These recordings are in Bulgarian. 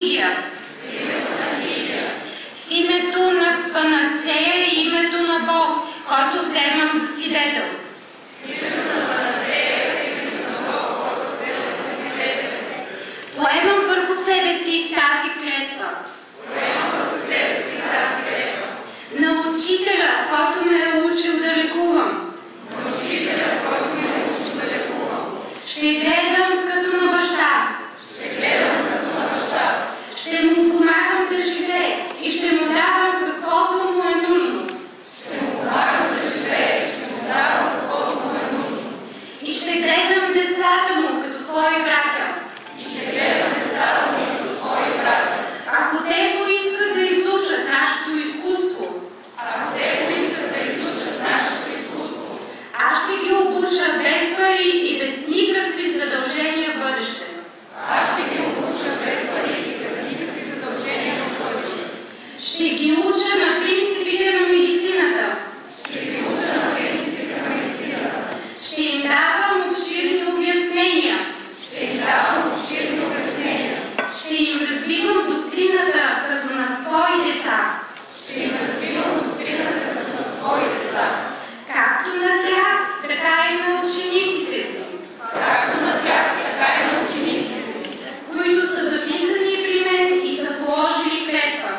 В името на Панацея и името на Бог, който вземам за свидетел. Поемам върху себе си тази клетва. На Учителя, който ме е учил да лекувам. Ще гледам като на баща. Ще му помагам да живее и ще му давам каквото му е нужно. И ще гледам децата му като свои братя. Ако те поискат да изучат нашето изкуство, аз ще ги обуча без пари и без никакви задължения в бъдеще. Ще ги уча на принципите на медицината. Ще им давам обширни обяснения. Ще им развивам доктрината като на свои деца. Както на тях, така и на учениците си. Които са записани при мен и са положили клетва.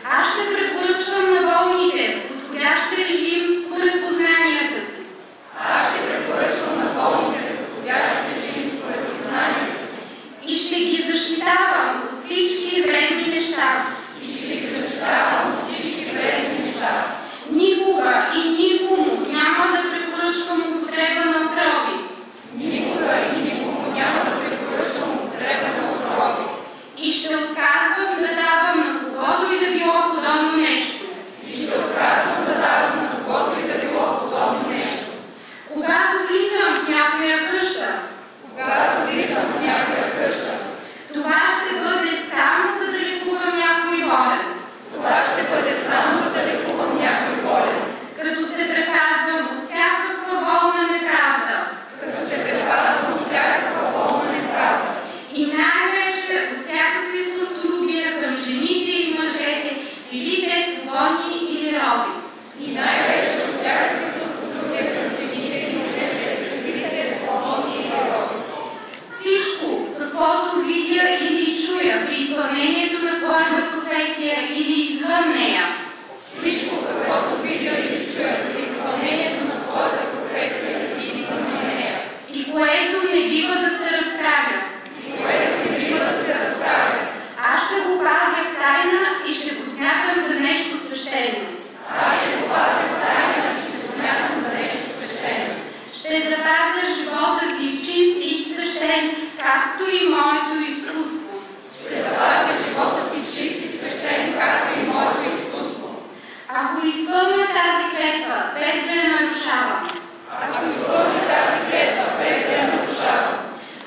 Аз ще препоръчвам на болните подходящ режим според познанията си. И ще ги защитавам от всички вредни неща. Никога и никому няма да препоръчвам употреба на отрови. И ще отказвам да давам на когото и да било подобно нещо. Когато влизам в някоя къща, това ще бъде само за да лекувам някой болен. Като се предпазвам от всякаква волна неправда. И най-вече от всякакви сластолюбия към жените и мъжете, били те свободни или роби. Всичко, каквото видя или чуя при изпълнението на своята професия или извън нея. И което не бива да се разправя. Аз ще го пазя в тайна и ще го смятам за нещо свещено. Ще запазя живота си чист и свещен, както и моето изкуство. Ако изпълня тази клетва, без да я нарушавам,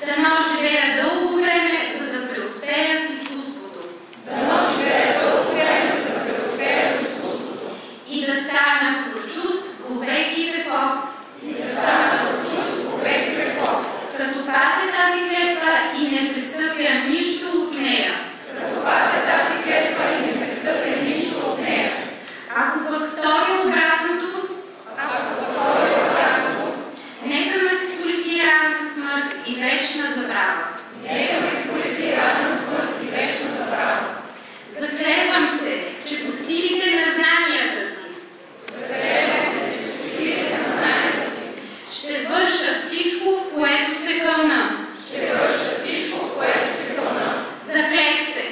дано живея дълго време, за да преуспея в изкуството. И да стана прочут во веки веков. Като пазя тази клетва и не престъпя нищо от нея. Ако пък сторя обратното, нека ме сполети ранна смърт и вечна забрава. Заклевам се, че по силите на знанията си ще върша всичко, в което се кълна. Заклех се.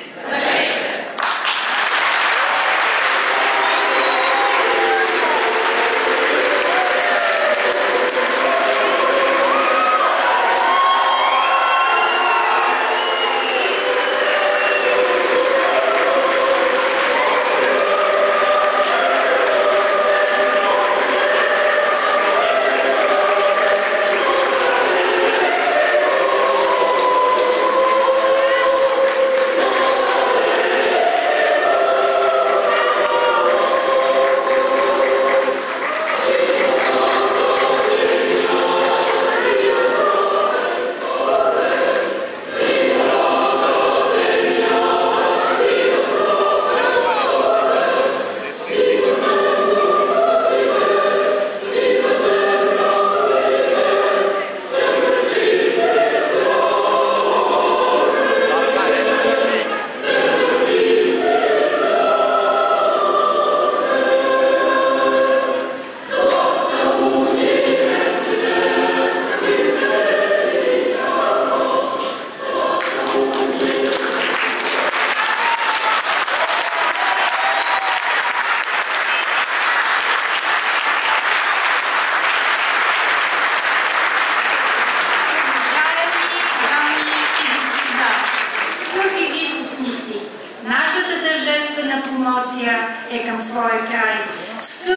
е към своя край.